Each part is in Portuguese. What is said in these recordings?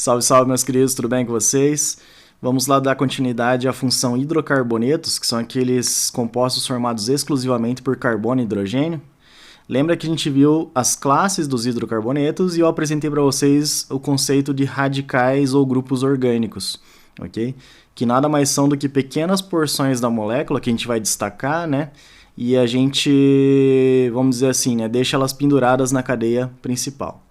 Salve, salve, meus queridos, tudo bem com vocês? Vamos lá dar continuidade à função hidrocarbonetos, que são aqueles compostos formados exclusivamente por carbono e hidrogênio. Lembra que a gente viu as classes dos hidrocarbonetos e eu apresentei para vocês o conceito de radicais ou grupos orgânicos, ok? Que nada mais são do que pequenas porções da molécula que a gente vai destacar, né? E a gente, vamos dizer assim, né, deixa elas penduradas na cadeia principal.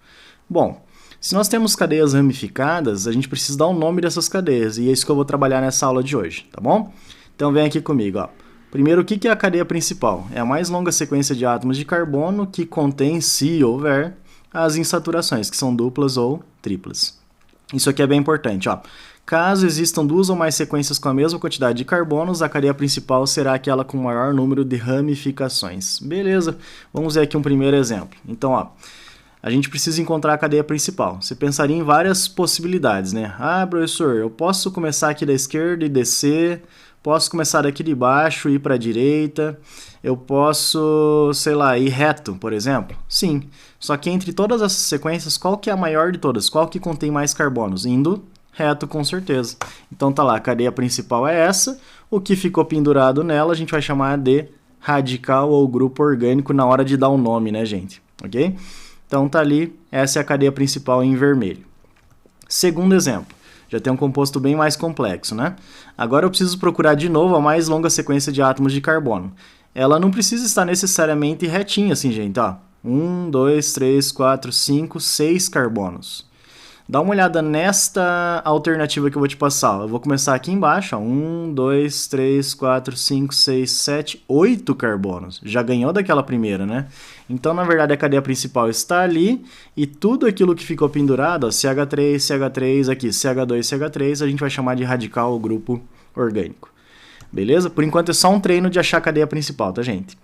Bom, se nós temos cadeias ramificadas, a gente precisa dar um nome dessas cadeias, e é isso que eu vou trabalhar nessa aula de hoje, tá bom? Então vem aqui comigo, ó. Primeiro, o que é a cadeia principal? É a mais longa sequência de átomos de carbono que contém, se houver, as insaturações, que são duplas ou triplas. Isso aqui é bem importante, ó. Caso existam duas ou mais sequências com a mesma quantidade de carbonos, a cadeia principal será aquela com o maior número de ramificações. Beleza, vamos ver aqui um primeiro exemplo. Então, ó, a gente precisa encontrar a cadeia principal. Você pensaria em várias possibilidades, né? Ah, professor, eu posso começar aqui da esquerda e descer, posso começar daqui de baixo e ir para a direita, eu posso, sei lá, ir reto, por exemplo? Sim, só que entre todas essas sequências, qual que é a maior de todas? Qual que contém mais carbonos? Indo reto, com certeza. Então tá lá, a cadeia principal é essa, o que ficou pendurado nela a gente vai chamar de radical ou grupo orgânico na hora de dar o nome, né, gente? Ok? Então tá ali, essa é a cadeia principal em vermelho. Segundo exemplo, já tem um composto bem mais complexo, né? Agora eu preciso procurar de novo a mais longa sequência de átomos de carbono. Ela não precisa estar necessariamente retinha assim, gente, ó. 1, 2, 3, 4, 5, 6 carbonos. Dá uma olhada nesta alternativa que eu vou te passar. Eu vou começar aqui embaixo. 1, 2, 3, 4, 5, 6, 7, 8 carbonos. Já ganhou daquela primeira, né? Então, na verdade, a cadeia principal está ali e tudo aquilo que ficou pendurado, ó, CH3, CH3, aqui, CH2, CH3, a gente vai chamar de radical ou grupo orgânico. Beleza? Por enquanto é só um treino de achar a cadeia principal, tá, gente?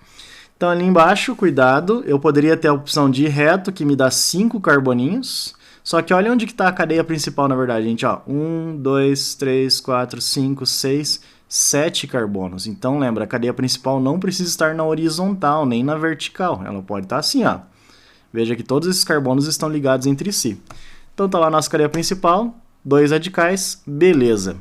Então, ali embaixo, cuidado, eu poderia ter a opção de ir reto, que me dá 5 carboninhos. Só que olha onde que está a cadeia principal, na verdade, gente. Ó, 1, 2, 3, 4, 5, 6, 7 carbonos. Então, lembra, a cadeia principal não precisa estar na horizontal, nem na vertical. Ela pode estar assim, ó. Veja que todos esses carbonos estão ligados entre si. Então, tá lá a nossa cadeia principal, 2 radicais, beleza.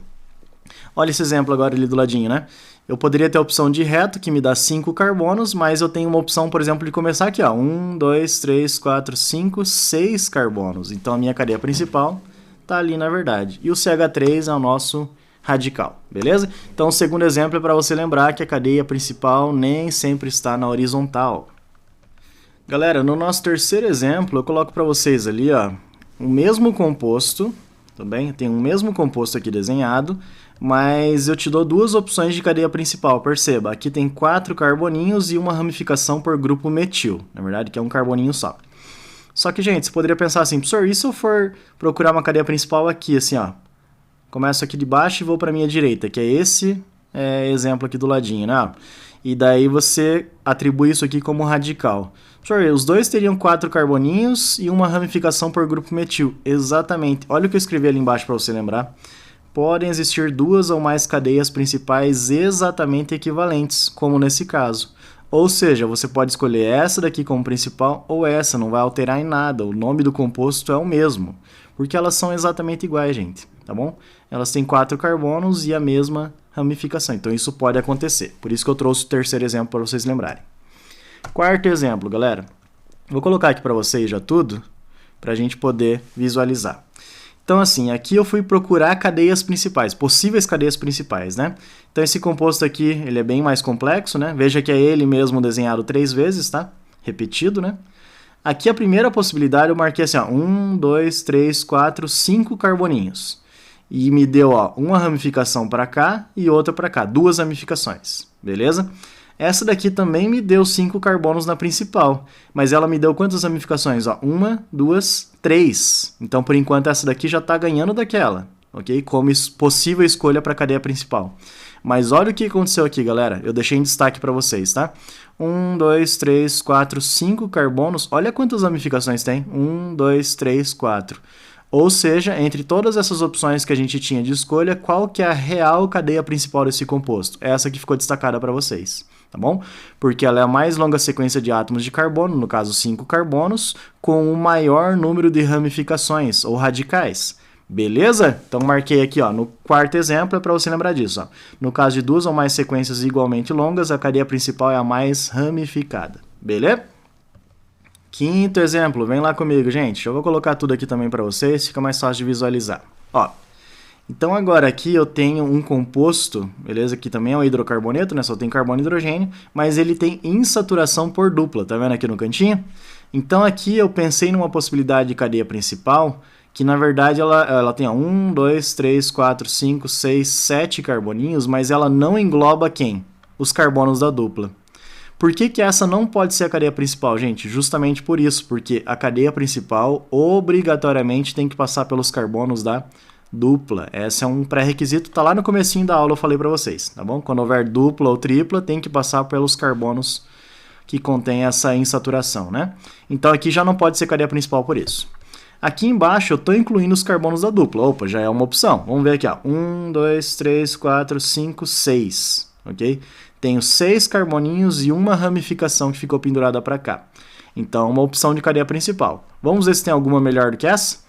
Olha esse exemplo agora ali do ladinho, né? Eu poderia ter a opção de reto, que me dá 5 carbonos, mas eu tenho uma opção, por exemplo, de começar aqui, ó. 1, 2, 3, 4, 5, 6 carbonos. Então, a minha cadeia principal está ali, na verdade. E o CH3 é o nosso radical, beleza? Então, o segundo exemplo é para você lembrar que a cadeia principal nem sempre está na horizontal. Galera, no nosso terceiro exemplo, eu coloco para vocês ali, ó, o mesmo composto, também tem o mesmo composto aqui desenhado, mas eu te dou duas opções de cadeia principal, perceba, aqui tem 4 carboninhos e uma ramificação por grupo metil, na verdade que é um carboninho só. Só que, gente, você poderia pensar assim, professor, e se eu for procurar uma cadeia principal aqui, assim, ó, começo aqui de baixo e vou para a minha direita, que é esse exemplo aqui do ladinho, né? E daí você atribui isso aqui como radical. Professor, os dois teriam 4 carboninhos e uma ramificação por grupo metil, exatamente, olha o que eu escrevi ali embaixo para você lembrar. Podem existir duas ou mais cadeias principais exatamente equivalentes, como nesse caso. Ou seja, você pode escolher essa daqui como principal ou essa, não vai alterar em nada, o nome do composto é o mesmo, porque elas são exatamente iguais, gente, tá bom? Elas têm 4 carbonos e a mesma ramificação, então isso pode acontecer, por isso que eu trouxe o terceiro exemplo para vocês lembrarem. Quarto exemplo, galera, vou colocar aqui para vocês já tudo, para a gente poder visualizar. Então, assim, aqui eu fui procurar cadeias principais, possíveis cadeias principais, né? Então, esse composto aqui, ele é bem mais complexo, né? Veja que é ele mesmo desenhado 3 vezes, tá? Repetido, né? Aqui a primeira possibilidade eu marquei assim, ó, 1, 2, 3, 4, 5 carboninhos. E me deu, ó, uma ramificação para cá e outra para cá, 2 ramificações, beleza? Essa daqui também me deu 5 carbonos na principal, mas ela me deu quantas ramificações? 1, 2, 3. Então, por enquanto, essa daqui já está ganhando daquela, ok? Como possível escolha para a cadeia principal. Mas olha o que aconteceu aqui, galera. Eu deixei em destaque para vocês, tá? 1, 2, 3, 4, 5 carbonos. Olha quantas ramificações tem. 1, 2, 3, 4. Ou seja, entre todas essas opções que a gente tinha de escolha, qual que é a real cadeia principal desse composto? Essa que ficou destacada para vocês. Tá bom? Porque ela é a mais longa sequência de átomos de carbono, no caso 5 carbonos, com o maior número de ramificações ou radicais. Beleza? Então marquei aqui, ó, no quarto exemplo é para você lembrar disso. Ó. No caso de duas ou mais sequências igualmente longas, a cadeia principal é a mais ramificada. Beleza? Quinto exemplo, vem lá comigo, gente. Eu vou colocar tudo aqui também para vocês, fica mais fácil de visualizar. Ó, então agora aqui eu tenho um composto, beleza? Que também é um hidrocarboneto, né? Só tem carbono e hidrogênio, mas ele tem insaturação por dupla, tá vendo aqui no cantinho? Então aqui eu pensei numa possibilidade de cadeia principal, que na verdade ela tem 1, 2, 3, 4, 5, 6, 7 carboninhos, mas ela não engloba quem? Os carbonos da dupla. Por que essa não pode ser a cadeia principal, gente? Justamente por isso, porque a cadeia principal obrigatoriamente tem que passar pelos carbonos da dupla. Esse é um pré-requisito, tá lá no comecinho da aula eu falei para vocês, tá bom? Quando houver dupla ou tripla, tem que passar pelos carbonos que contém essa insaturação, né? Então aqui já não pode ser cadeia principal por isso. Aqui embaixo eu estou incluindo os carbonos da dupla. Opa, já é uma opção. Vamos ver aqui, ó. 1, 2, 3, 4, 5, 6, ok? Tenho 6 carboninhos e uma ramificação que ficou pendurada para cá. Então, uma opção de cadeia principal. Vamos ver se tem alguma melhor do que essa?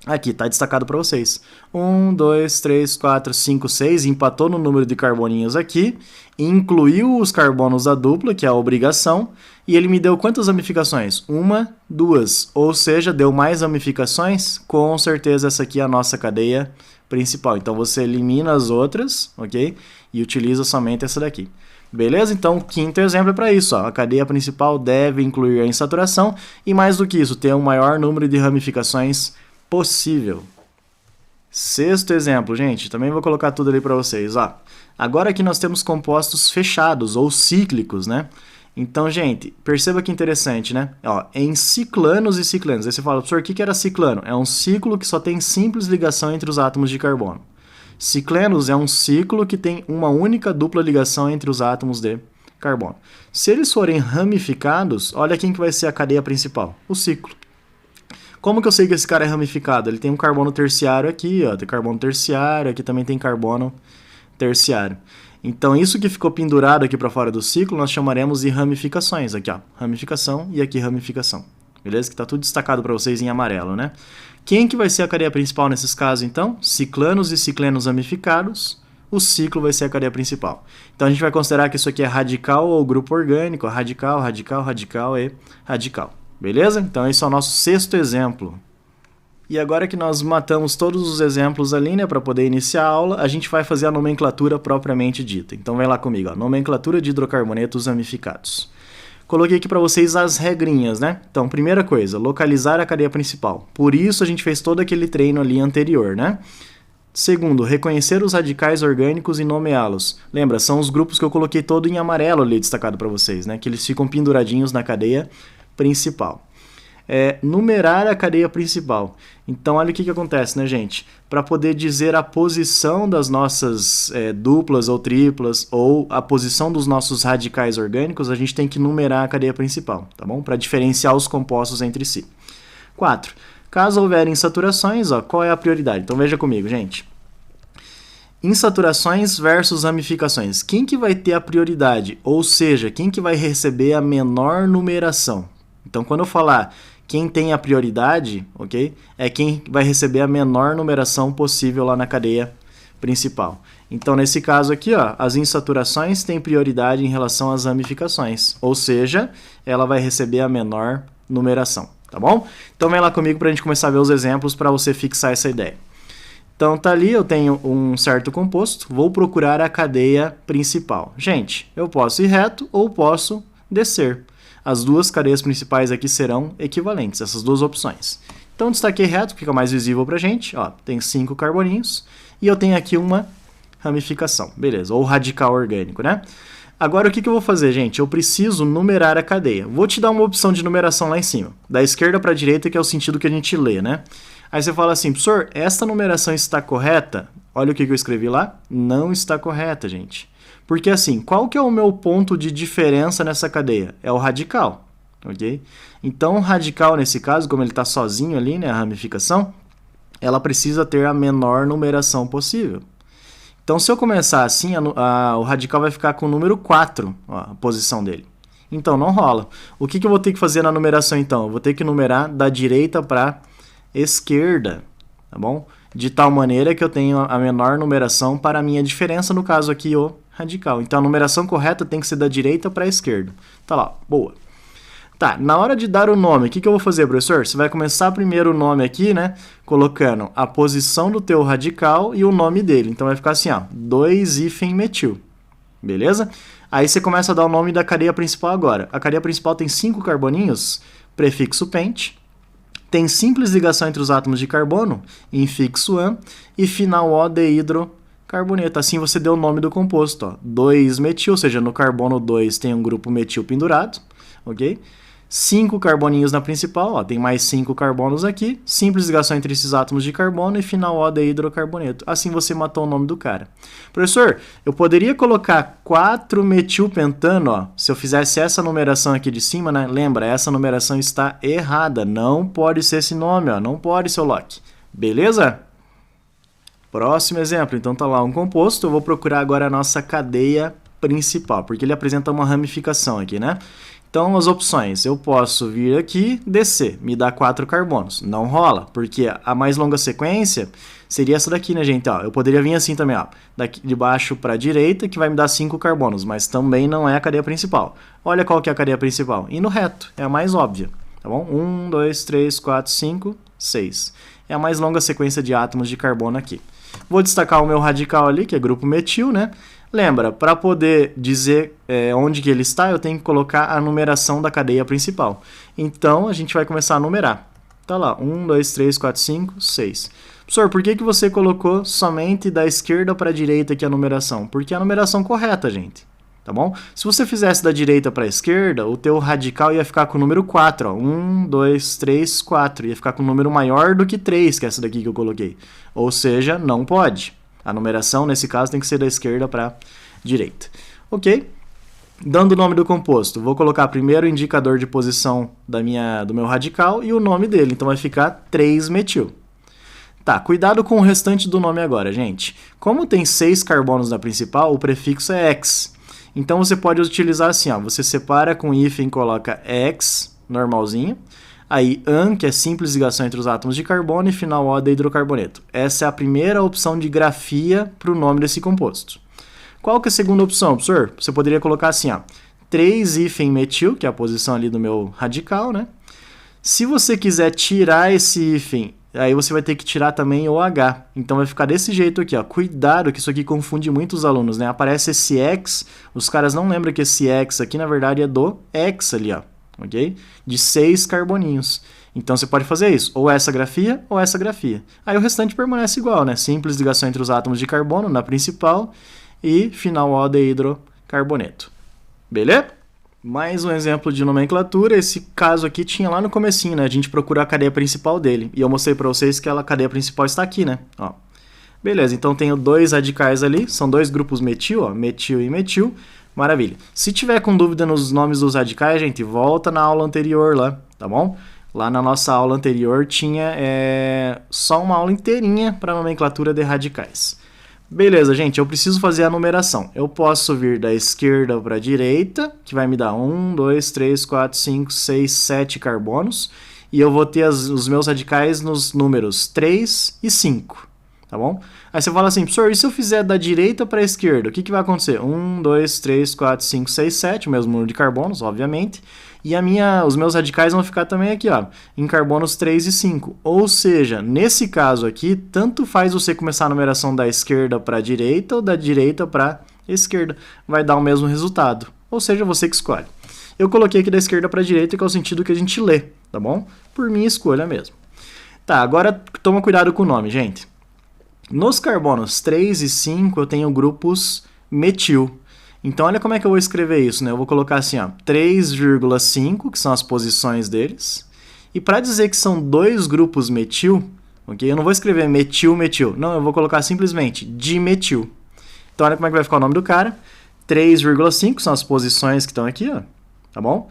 Aqui, está destacado para vocês. 1, 2, 3, 4, 5, 6. Empatou no número de carboninhos aqui. Incluiu os carbonos da dupla, que é a obrigação. E ele me deu quantas ramificações? 1, 2. Ou seja, deu mais ramificações. Com certeza essa aqui é a nossa cadeia principal. Então, você elimina as outras, ok? E utiliza somente essa daqui. Beleza? Então, o quinto exemplo é para isso. Ó. A cadeia principal deve incluir a insaturação e, mais do que isso, ter um maior número de ramificações possível. Sexto exemplo, gente. Também vou colocar tudo ali para vocês. Ó. Agora aqui nós temos compostos fechados ou cíclicos, né? Então, gente, perceba que interessante, né? Ó, em ciclanos e ciclanos. Aí você fala, professor, o que era ciclano? É um ciclo que só tem simples ligação entre os átomos de carbono. Ciclanos é um ciclo que tem uma única dupla ligação entre os átomos de carbono. Se eles forem ramificados, olha quem que vai ser a cadeia principal, o ciclo. Como que eu sei que esse cara é ramificado? Ele tem um carbono terciário aqui, ó, tem carbono terciário, aqui também tem carbono terciário. Então isso que ficou pendurado aqui para fora do ciclo, nós chamaremos de ramificações. Aqui, ó, ramificação e aqui ramificação. Beleza? Que está tudo destacado para vocês em amarelo, né? Quem que vai ser a cadeia principal nesses casos, então? Ciclanos e ciclenos ramificados, o ciclo vai ser a cadeia principal. Então a gente vai considerar que isso aqui é radical ou grupo orgânico, radical, radical, radical e radical. Beleza? Então esse é o nosso sexto exemplo. E agora que nós matamos todos os exemplos ali, né, para poder iniciar a aula, a gente vai fazer a nomenclatura propriamente dita. Então vem lá comigo, ó, nomenclatura de hidrocarbonetos ramificados. Coloquei aqui para vocês as regrinhas, né? Então, primeira coisa, localizar a cadeia principal. Por isso a gente fez todo aquele treino ali anterior, né? Segundo, reconhecer os radicais orgânicos e nomeá-los. Lembra, são os grupos que eu coloquei todo em amarelo ali destacado para vocês, né? Que eles ficam penduradinhos na cadeia principal. Numerar a cadeia principal. Então, olha o que acontece, né, gente? Para poder dizer a posição das nossas duplas ou triplas ou a posição dos nossos radicais orgânicos, a gente tem que numerar a cadeia principal, tá bom? Para diferenciar os compostos entre si. 4. Caso houver insaturações, ó, qual é a prioridade? Então, veja comigo, gente. Insaturações versus ramificações. Quem que vai ter a prioridade? Ou seja, quem que vai receber a menor numeração? Então, quando eu falar quem tem a prioridade, ok? É quem vai receber a menor numeração possível lá na cadeia principal. Então, nesse caso aqui, ó, as insaturações têm prioridade em relação às ramificações. Ou seja, ela vai receber a menor numeração, tá bom? Então, vem lá comigo para a gente começar a ver os exemplos para você fixar essa ideia. Então, tá ali, eu tenho um certo composto, vou procurar a cadeia principal. Gente, eu posso ir reto ou posso descer. As duas cadeias principais aqui serão equivalentes, essas duas opções. Então, destaquei reto, fica mais visível para a gente. Ó, tem 5 carboninhos e eu tenho aqui uma ramificação, beleza, ou radical orgânico, né? Agora, o que eu vou fazer, gente? Eu preciso numerar a cadeia. Vou te dar uma opção de numeração lá em cima, da esquerda para a direita, que é o sentido que a gente lê, né? Aí você fala assim, professor, esta numeração está correta? Olha o que eu escrevi lá. Não está correta, gente. Porque assim, qual que é o meu ponto de diferença nessa cadeia? É o radical, ok? Então, o radical, nesse caso, como ele está sozinho ali, né, a ramificação, ela precisa ter a menor numeração possível. Então, se eu começar assim, o radical vai ficar com o número 4, ó, a posição dele. Então, não rola. O que eu vou ter que fazer na numeração, então? Eu vou ter que numerar da direita para esquerda, tá bom? de tal maneira que eu tenho a menor numeração para a minha diferença, no caso aqui, o radical. Então, a numeração correta tem que ser da direita para a esquerda. Tá lá, boa. Tá, na hora de dar o nome, o que eu vou fazer, professor? Você vai começar primeiro o nome aqui, né? Colocando a posição do teu radical e o nome dele. Então, vai ficar assim, ó, 2-metil. Beleza? Aí você começa a dar o nome da cadeia principal agora. A cadeia principal tem 5 carboninhos, prefixo pente. Tem simples ligação entre os átomos de carbono, infixo an, e final O de hidrocarboneto. Assim você deu o nome do composto, 2-metil, ou seja, no carbono 2 tem um grupo metil pendurado, ok? 5 carboninhos na principal, ó, tem mais 5 carbonos aqui, simples ligação entre esses átomos de carbono e final O de hidrocarboneto. Assim você matou o nome do cara. Professor, eu poderia colocar 4-metilpentano, ó, se eu fizesse essa numeração aqui de cima, né? Lembra, essa numeração está errada, não pode ser esse nome, ó, não pode ser o Locke. Beleza? Próximo exemplo, então tá lá um composto, eu vou procurar agora a nossa cadeia principal, porque ele apresenta uma ramificação aqui, né? Então, as opções, eu posso vir aqui, descer, me dá 4 carbonos. Não rola, porque a mais longa sequência seria essa daqui, né, gente? Ó, eu poderia vir assim também, ó, daqui de baixo para a direita, que vai me dar 5 carbonos, mas também não é a cadeia principal. Olha qual que é a cadeia principal. Indo reto, é a mais óbvia, tá bom? 1, 2, 3, 4, 5, 6. É a mais longa sequência de átomos de carbono aqui. Vou destacar o meu radical ali, que é grupo metil, né? Lembra, para poder dizer onde que ele está, eu tenho que colocar a numeração da cadeia principal. Então, a gente vai começar a numerar. Tá lá, 1, 2, 3, 4, 5, 6. Professor, por que você colocou somente da esquerda para a direita aqui a numeração? Porque é a numeração correta, gente. Tá bom? Se você fizesse da direita para a esquerda, o teu radical ia ficar com o número 4. Ó. 1, 2, 3, 4. Ia ficar com um número maior do que 3, que é essa daqui que eu coloquei. Ou seja, não pode. A numeração, nesse caso, tem que ser da esquerda para a direita. Ok? Dando o nome do composto, vou colocar primeiro o indicador de posição do meu radical e o nome dele. Então, vai ficar 3-metil. Tá, cuidado com o restante do nome agora, gente. Como tem 6 carbonos na principal, o prefixo é X. Então, você pode utilizar assim, ó, você separa com hífen e coloca X, normalzinho. Aí, AN, que é simples ligação entre os átomos de carbono, e final O de hidrocarboneto. Essa é a primeira opção de grafia para o nome desse composto. Qual que é a segunda opção, professor? Você poderia colocar assim, ó, 3-metil, que é a posição ali do meu radical, né? Se você quiser tirar esse hífen, aí você vai ter que tirar também o H. Então, vai ficar desse jeito aqui, ó. Cuidado, que isso aqui confunde muito os alunos, né? Aparece esse X, os caras não lembram que esse X aqui, na verdade, é do X ali, ó. Ok? De 6 carboninhos. Então, você pode fazer isso, ou essa grafia, ou essa grafia. Aí, o restante permanece igual, né? Simples ligação entre os átomos de carbono na principal e final O de hidrocarboneto. Beleza? Mais um exemplo de nomenclatura. Esse caso aqui tinha lá no comecinho, né? A gente procurou a cadeia principal dele. E eu mostrei para vocês que a cadeia principal está aqui, né? Ó. Beleza, então tenho 2 radicais ali, são 2 grupos metil, ó, metil e metil. Maravilha. Se tiver com dúvida nos nomes dos radicais, gente, volta na aula anterior lá, tá bom? Lá na nossa aula anterior tinha só uma aula inteirinha para nomenclatura de radicais. Beleza, gente, eu preciso fazer a numeração. Eu posso vir da esquerda para a direita, que vai me dar 1, 2, 3, 4, 5, 6, 7 carbonos. E eu vou ter os meus radicais nos números 3 e 5. Tá bom? Aí você fala assim, professor, e se eu fizer da direita para a esquerda, o que vai acontecer? 1, 2, 3, 4, 5, 6, 7, o mesmo número de carbonos, obviamente. E os meus radicais vão ficar também aqui, ó, em carbonos 3 e 5. Ou seja, nesse caso aqui, tanto faz você começar a numeração da esquerda para a direita ou da direita para a esquerda. Vai dar o mesmo resultado. Ou seja, você que escolhe. Eu coloquei aqui da esquerda para a direita, que é o sentido que a gente lê, tá bom? Por minha escolha mesmo. Tá, agora toma cuidado com o nome, gente. Nos carbonos 3 e 5 eu tenho grupos metil. Então olha como é que eu vou escrever isso, né? Eu vou colocar assim, ó, 3,5, que são as posições deles. E para dizer que são 2 grupos metil, ok? Eu não vou escrever metil, metil. Não, eu vou colocar simplesmente dimetil. Então olha como é que vai ficar o nome do cara. 3,5 são as posições que estão aqui, ó. Tá bom?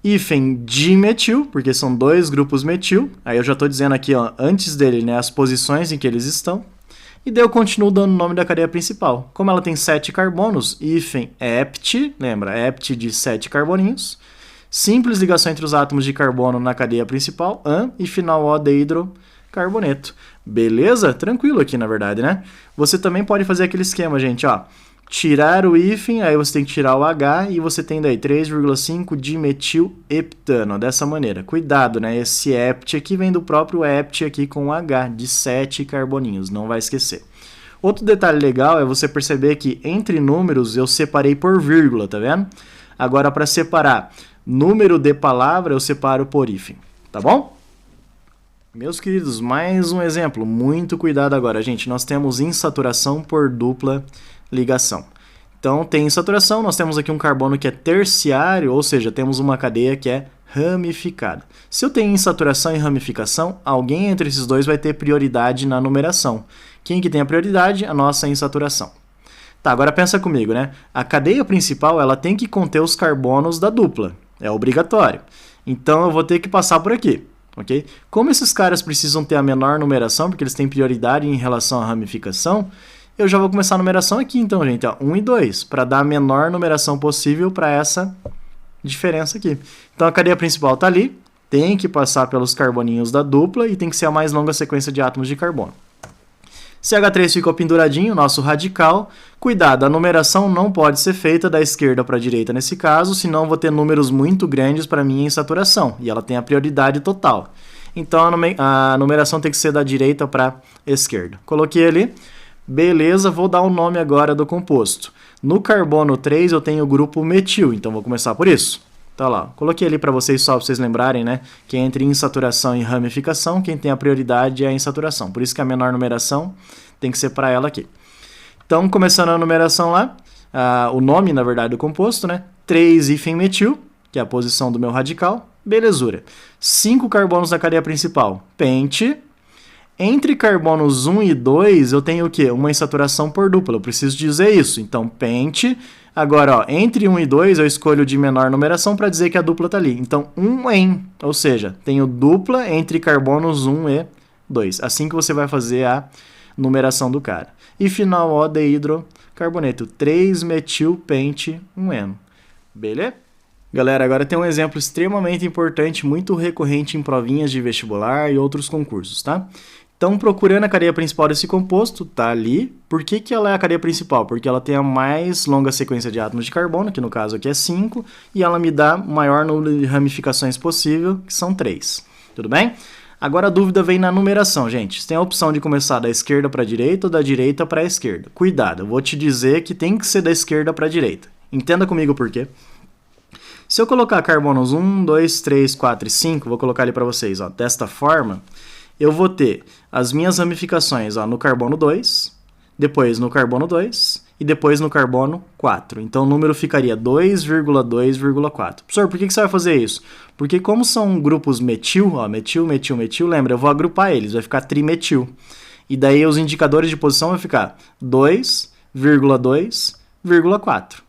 Hífen dimetil, porque são 2 grupos metil. Aí eu já estou dizendo aqui, ó, antes dele, né, as posições em que eles estão. E daí eu continuo dando o nome da cadeia principal. Como ela tem 7 carbonos, hífen hept, lembra, hept de 7 carboninhos. Simples ligação entre os átomos de carbono na cadeia principal, AN, e final O de hidrocarboneto. Beleza? Tranquilo aqui, na verdade, né? Você também pode fazer aquele esquema, gente, ó. Tirar o hífen, aí você tem que tirar o H e você tem daí 3,5 dimetileptano, dessa maneira. Cuidado, né? Esse hept aqui vem do próprio hept aqui com H, de 7 carboninhos, não vai esquecer. Outro detalhe legal é você perceber que entre números eu separei por vírgula, tá vendo? Agora, para separar número de palavra, eu separo por hífen, tá bom? Meus queridos, mais um exemplo. Muito cuidado agora, gente. Nós temos insaturação por dupla ligação. Então, tem insaturação, nós temos aqui um carbono que é terciário, ou seja, temos uma cadeia que é ramificada. Se eu tenho insaturação e ramificação, alguém entre esses dois vai ter prioridade na numeração. Quem que tem a prioridade? A nossa insaturação. Tá, agora pensa comigo, né? A cadeia principal, ela tem que conter os carbonos da dupla. É obrigatório. Então, eu vou ter que passar por aqui, ok? Como esses caras precisam ter a menor numeração, porque eles têm prioridade em relação à ramificação, eu já vou começar a numeração aqui, então, gente, ó, 1 e 2, para dar a menor numeração possível para essa diferença aqui. Então, a cadeia principal está ali, tem que passar pelos carboninhos da dupla e tem que ser a mais longa sequência de átomos de carbono. CH3 ficou penduradinho, nosso radical. Cuidado, a numeração não pode ser feita da esquerda para a direita nesse caso, senão vou ter números muito grandes para minha insaturação, e ela tem a prioridade total. Então, a numeração tem que ser da direita para a esquerda. Coloquei ali. Beleza, vou dar o nome agora do composto. No carbono 3 eu tenho o grupo metil, então vou começar por isso. Tá lá, coloquei ali para vocês só para vocês lembrarem, né, que entre insaturação e ramificação, quem tem a prioridade é a insaturação. Por isso que a menor numeração tem que ser para ela aqui. Então, começando a numeração lá, o nome, na verdade, do composto, né, 3-metil, que é a posição do meu radical, belezura. 5 carbonos na cadeia principal, pente. Entre carbonos 1 e 2, eu tenho o quê? Uma insaturação por dupla. Eu preciso dizer isso. Então, pente. Agora, ó, entre 1 e 2, eu escolho de menor numeração para dizer que a dupla está ali. Então, 1-en. Ou seja, tenho dupla entre carbonos 1 e 2. Assim que você vai fazer a numeração do cara. E final, ó, de hidrocarboneto. 3-metil-pente-1-eno. Beleza? Galera, agora tem um exemplo extremamente importante, muito recorrente em provinhas de vestibular e outros concursos, tá? Então, procurando a cadeia principal desse composto, tá ali. Por que que ela é a cadeia principal? Porque ela tem a mais longa sequência de átomos de carbono, que no caso aqui é 5, e ela me dá o maior número de ramificações possível, que são 3. Tudo bem? Agora a dúvida vem na numeração, gente. Você tem a opção de começar da esquerda para a direita ou da direita para a esquerda. Cuidado, eu vou te dizer que tem que ser da esquerda para a direita. Entenda comigo por quê. Se eu colocar carbonos 1, 2, 3, 4 e 5, vou colocar ali para vocês, ó, desta forma, eu vou ter as minhas ramificações, ó, no carbono 2, depois no carbono 2 e depois no carbono 4. Então o número ficaria 2,2,4. Professor, por que você vai fazer isso? Porque como são grupos metil, ó, metil, metil, metil, lembra, eu vou agrupar eles, vai ficar trimetil. E daí os indicadores de posição vão ficar 2,2,4,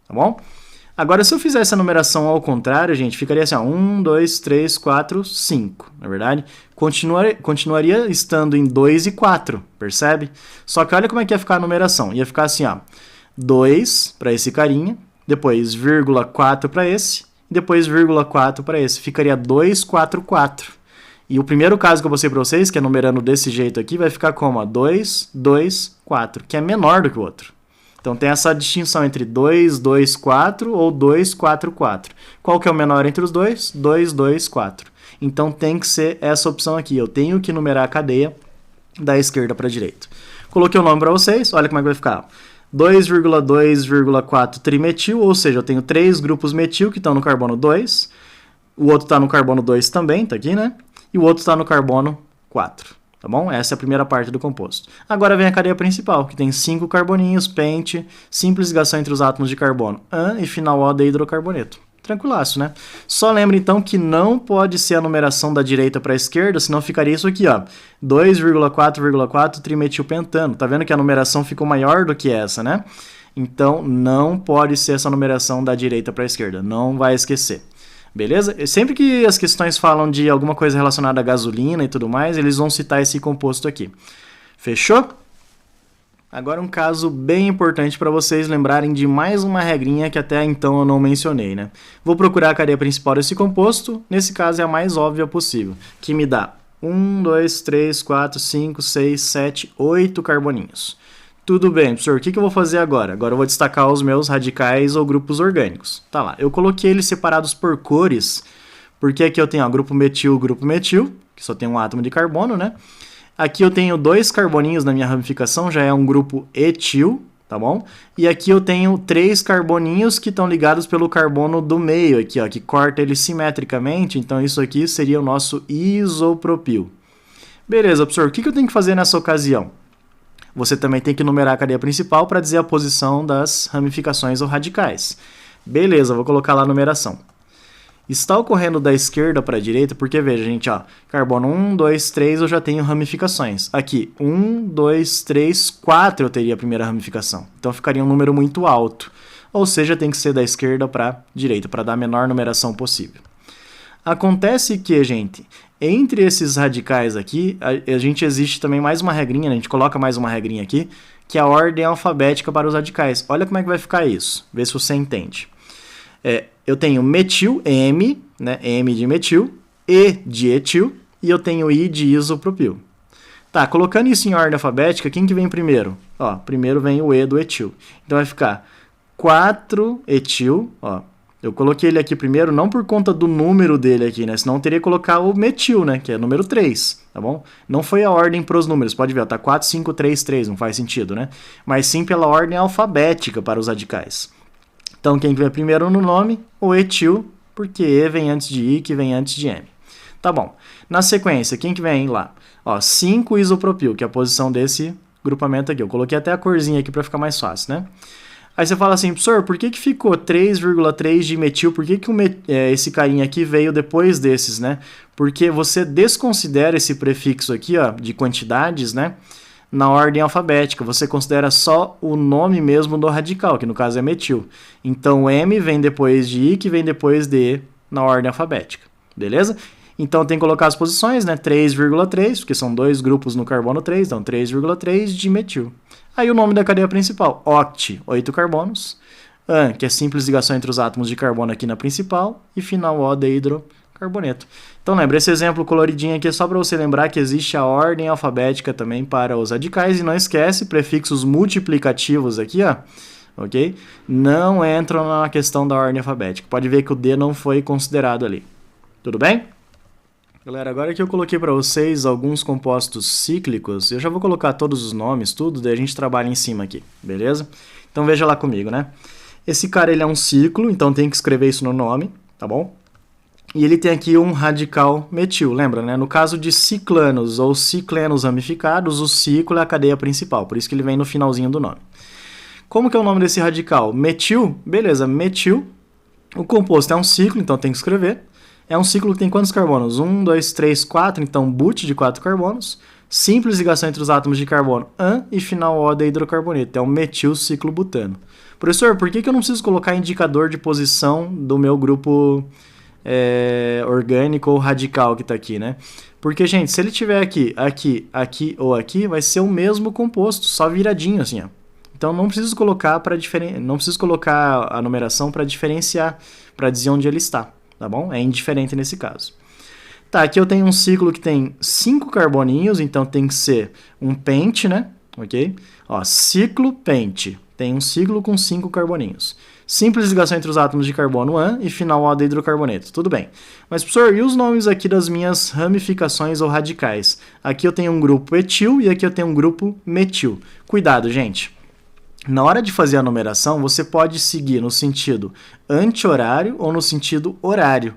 tá bom? Agora, se eu fizer essa numeração ao contrário, gente, ficaria assim, ó, 1, 2, 3, 4, 5, na verdade. Continuaria estando em 2 e 4, percebe? Só que olha como é que ia ficar a numeração. Ia ficar assim, ó, 2 para esse carinha, depois vírgula 4 para esse, depois vírgula 4 para esse. Ficaria 2, 4, 4. E o primeiro caso que eu mostrei para vocês, que é numerando desse jeito aqui, vai ficar como? Ó, 2, 2, 4, que é menor do que o outro. Então tem essa distinção entre 2, 2, 4 ou 2, 4, 4. Qual que é o menor entre os dois? 2, 2, 4. Então tem que ser essa opção aqui. Eu tenho que numerar a cadeia da esquerda para a direita. Coloquei o nome para vocês, olha como é que vai ficar. 2,2,4 trimetil, ou seja, eu tenho 3 grupos metil que estão no carbono 2. O outro está no carbono 2 também, tá aqui, né? E o outro está no carbono 4. Tá bom? Essa é a primeira parte do composto. Agora vem a cadeia principal, que tem 5 carboninhos, pente, simples ligação entre os átomos de carbono, AN e final O de hidrocarboneto. Tranquilaço, né? Só lembra então que não pode ser a numeração da direita para a esquerda, senão ficaria isso aqui, ó, 2,4,4 trimetilpentano. Tá vendo que a numeração ficou maior do que essa, né? Então não pode ser essa numeração da direita para a esquerda, não vai esquecer. Beleza? Sempre que as questões falam de alguma coisa relacionada à gasolina e tudo mais, eles vão citar esse composto aqui. Fechou? Agora um caso bem importante para vocês lembrarem de mais uma regrinha que até então eu não mencionei, né? Vou procurar a cadeia principal desse composto, nesse caso é a mais óbvia possível, que me dá 1, 2, 3, 4, 5, 6, 7, 8 carboninhos. Tudo bem, professor, o que eu vou fazer agora? Agora eu vou destacar os meus radicais ou grupos orgânicos. Tá lá, eu coloquei eles separados por cores, porque aqui eu tenho grupo metil, que só tem um átomo de carbono, né? Aqui eu tenho 2 carboninhos na minha ramificação, já é um grupo etil, tá bom? E aqui eu tenho 3 carboninhos que estão ligados pelo carbono do meio aqui, ó, que corta ele simetricamente, então isso aqui seria o nosso isopropil. Beleza, professor, o que eu tenho que fazer nessa ocasião? Você também tem que numerar a cadeia principal para dizer a posição das ramificações ou radicais. Beleza, vou colocar lá a numeração. Está ocorrendo da esquerda para a direita, porque veja, gente, ó, carbono 1, 2, 3 eu já tenho ramificações. Aqui, 1, 2, 3, 4 eu teria a primeira ramificação. Então ficaria um número muito alto. Ou seja, tem que ser da esquerda para a direita, para dar a menor numeração possível. Acontece que, gente, entre esses radicais aqui, a gente existe também mais uma regrinha, né? A gente coloca mais uma regrinha aqui, que é a ordem alfabética para os radicais. Olha como é que vai ficar isso, vê se você entende. Eu tenho metil, M, né? M de metil, E de etil, e eu tenho I de isopropil. Tá, colocando isso em ordem alfabética, quem que vem primeiro? Ó, primeiro vem o E do etil. Então vai ficar 4 etil, ó. Eu coloquei ele aqui primeiro, não por conta do número dele aqui, né? Senão eu teria que colocar o metil, né? Que é número 3, tá bom? Não foi a ordem para os números, pode ver, ó, tá 4, 5, 3, 3, não faz sentido, né? Mas sim pela ordem alfabética para os radicais. Então, quem vem primeiro no nome? O etil, porque E vem antes de I, que vem antes de M. Tá bom. Na sequência, quem que vem lá? Ó, 5 isopropil, que é a posição desse grupamento aqui. Eu coloquei até a corzinha aqui para ficar mais fácil, né? Aí você fala assim, professor, por que ficou 3,3 de metil? Por que esse carinha aqui veio depois desses, né? Porque você desconsidera esse prefixo aqui, ó, de quantidades, né? Na ordem alfabética, você considera só o nome mesmo do radical, que no caso é metil. Então, M vem depois de I, que vem depois de E, na ordem alfabética. Beleza? Então, tem que colocar as posições, né? 3,3, porque são 2 grupos no carbono 3, então 3,3 de metil. Aí o nome da cadeia principal, oct, 8 carbonos. An, que é simples ligação entre os átomos de carbono aqui na principal. E final O de hidrocarboneto. Então lembra, esse exemplo coloridinho aqui é só para você lembrar que existe a ordem alfabética também para os radicais. E não esquece, prefixos multiplicativos aqui, ó. Ok? Não entram na questão da ordem alfabética. Pode ver que o D não foi considerado ali. Tudo bem? Galera, agora que eu coloquei para vocês alguns compostos cíclicos, eu já vou colocar todos os nomes, tudo, daí a gente trabalha em cima aqui, beleza? Então veja lá comigo, né? Esse cara, ele é um ciclo, então tem que escrever isso no nome, tá bom? E ele tem aqui um radical metil, lembra, né? No caso de ciclanos ou ciclenos ramificados, o ciclo é a cadeia principal, por isso que ele vem no finalzinho do nome. Como que é o nome desse radical? Metil, beleza, metil. O composto é um ciclo, então tem que escrever. É um ciclo que tem quantos carbonos? 1, 2, 3, 4, então but de 4 carbonos. Simples ligação entre os átomos de carbono, AN, e final O de hidrocarboneto. É um metil ciclo butano. Professor, por que eu não preciso colocar indicador de posição do meu grupo orgânico ou radical que está aqui, né? Porque, gente, se ele tiver aqui, aqui, aqui ou aqui, vai ser o mesmo composto, só viradinho assim, ó. Então não preciso colocar a numeração para diferenciar, para dizer onde ele está. Tá bom? É indiferente nesse caso. Tá, aqui eu tenho um ciclo que tem 5 carboninhos, então tem que ser um pente, né? Ok? Ó, ciclo pente. Tem um ciclo com 5 carboninhos. Simples ligação entre os átomos de carbono AN e final O de hidrocarboneto. Tudo bem. Mas, professor, e os nomes aqui das minhas ramificações ou radicais? Aqui eu tenho um grupo etil e aqui eu tenho um grupo metil. Cuidado, gente. Na hora de fazer a numeração, você pode seguir no sentido anti-horário ou no sentido horário.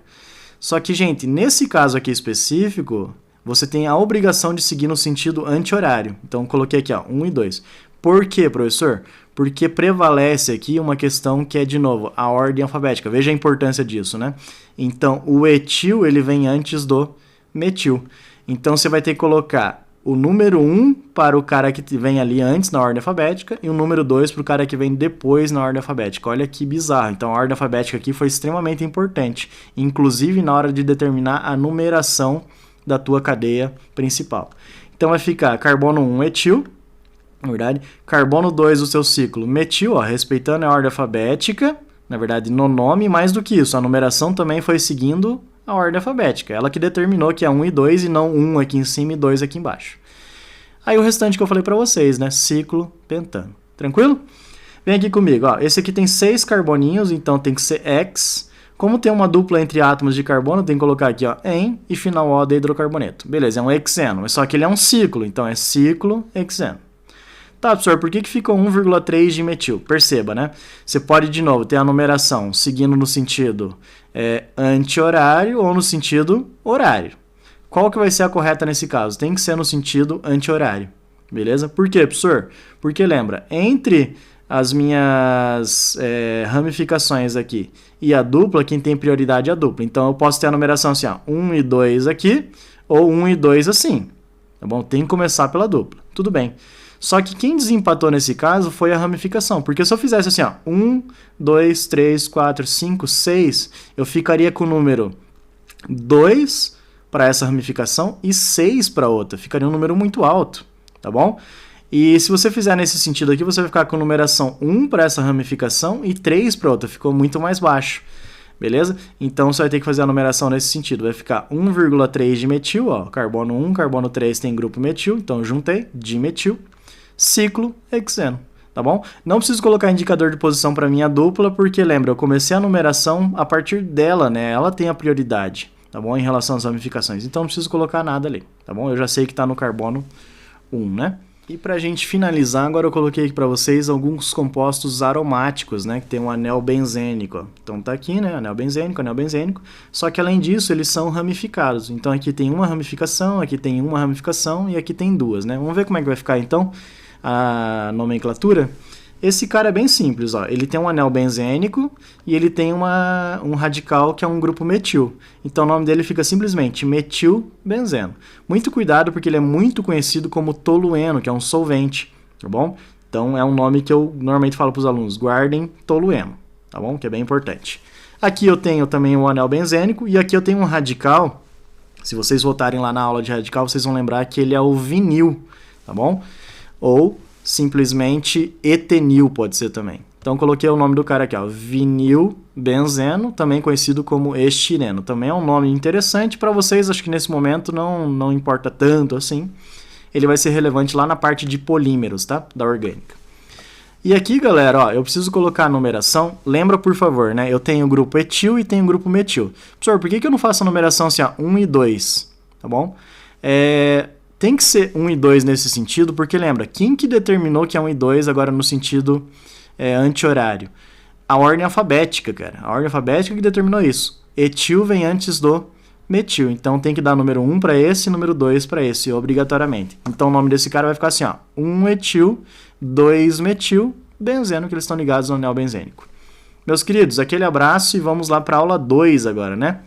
Só que, gente, nesse caso aqui específico, você tem a obrigação de seguir no sentido anti-horário. Então, coloquei aqui, ó, 1 e 2. Por quê, professor? Porque prevalece aqui uma questão que é, de novo, a ordem alfabética. Veja a importância disso, né? Então, o etil, ele vem antes do metil. Então, você vai ter que colocar o número 1 para o cara que vem ali antes na ordem alfabética e o número 2 para o cara que vem depois na ordem alfabética. Olha que bizarro. Então a ordem alfabética aqui foi extremamente importante, inclusive na hora de determinar a numeração da tua cadeia principal. Então vai ficar carbono 1 etil, na verdade, carbono 2 o seu ciclo metil, ó, respeitando a ordem alfabética, na verdade no nome, mais do que isso, a numeração também foi seguindo a ordem alfabética. Ela que determinou que é 1 e 2 e não 1 aqui em cima e 2 aqui embaixo. Aí o restante que eu falei para vocês, né? Ciclo pentano. Tranquilo? Vem aqui comigo, ó. Esse aqui tem 6 carboninhos, então tem que ser X. Como tem uma dupla entre átomos de carbono, tem que colocar aqui, ó, em e final O de hidrocarboneto. Beleza, é um hexeno, só que ele é um ciclo, então é ciclo hexeno. Tá, professor, por que ficou 1,3 de metil? Perceba, né? Você pode, de novo, ter a numeração seguindo no sentido anti-horário ou no sentido horário. Qual que vai ser a correta nesse caso? Tem que ser no sentido anti-horário, beleza? Por quê, professor? Porque, lembra, entre as minhas ramificações aqui e a dupla, quem tem prioridade é a dupla. Então, eu posso ter a numeração assim, ó, 1 e 2 aqui, ou 1 e 2 assim, tá bom? Tem que começar pela dupla, tudo bem. Só que quem desempatou nesse caso foi a ramificação, porque se eu fizesse assim, ó, 1, 2, 3, 4, 5, 6, eu ficaria com o número 2 para essa ramificação e 6 para outra, ficaria um número muito alto, tá bom? E se você fizer nesse sentido aqui, você vai ficar com numeração 1 para essa ramificação e 3 para outra, ficou muito mais baixo, beleza? Então você vai ter que fazer a numeração nesse sentido, vai ficar 1,3 de metil, ó, carbono 1, carbono 3 tem grupo metil, então juntei, dimetil, ciclo hexeno, tá bom? Não preciso colocar indicador de posição para minha dupla, porque lembra, eu comecei a numeração a partir dela, né? Ela tem a prioridade, tá bom? Em relação às ramificações, então não preciso colocar nada ali, tá bom? Eu já sei que está no carbono 1, né? E para a gente finalizar, agora eu coloquei aqui para vocês alguns compostos aromáticos, né? Que tem um anel benzênico, ó. Então tá aqui, né? Anel benzênico. Só que além disso, eles são ramificados. Então aqui tem uma ramificação, aqui tem uma ramificação e aqui tem duas, né? Vamos ver como é que vai ficar então a nomenclatura. Esse cara é bem simples, ó. Ele tem um anel benzênico e ele tem um radical que é um grupo metil. Então o nome dele fica simplesmente metilbenzeno. Muito cuidado porque ele é muito conhecido como tolueno, que é um solvente, tá bom? Então é um nome que eu normalmente falo para os alunos, guardem tolueno, tá bom? Que é bem importante. Aqui eu tenho também o anel benzênico e aqui eu tenho um radical. Se vocês voltarem lá na aula de radical, vocês vão lembrar que ele é o vinil, tá bom? Ou simplesmente etenil pode ser também. Então coloquei o nome do cara aqui, ó, vinilbenzeno, também conhecido como estireno. Também é um nome interessante para vocês, acho que nesse momento não importa tanto assim. Ele vai ser relevante lá na parte de polímeros, tá? Da orgânica. E aqui, galera, ó, eu preciso colocar a numeração. Lembra, por favor, né? Eu tenho o grupo etil e tenho o grupo metil. Professor, por que eu não faço a numeração assim, ó, 1 e 2? Tá bom? Tem que ser 1 e 2 nesse sentido, porque lembra, quem que determinou que é 1 e 2 agora no sentido anti-horário? A ordem alfabética, cara. A ordem alfabética que determinou isso. Etil vem antes do metil, então tem que dar número 1 para esse e número 2 para esse, obrigatoriamente. Então o nome desse cara vai ficar assim, ó, 1 etil, 2 metil, benzeno, que eles estão ligados no anel benzênico. Meus queridos, aquele abraço e vamos lá para a aula 2 agora, né?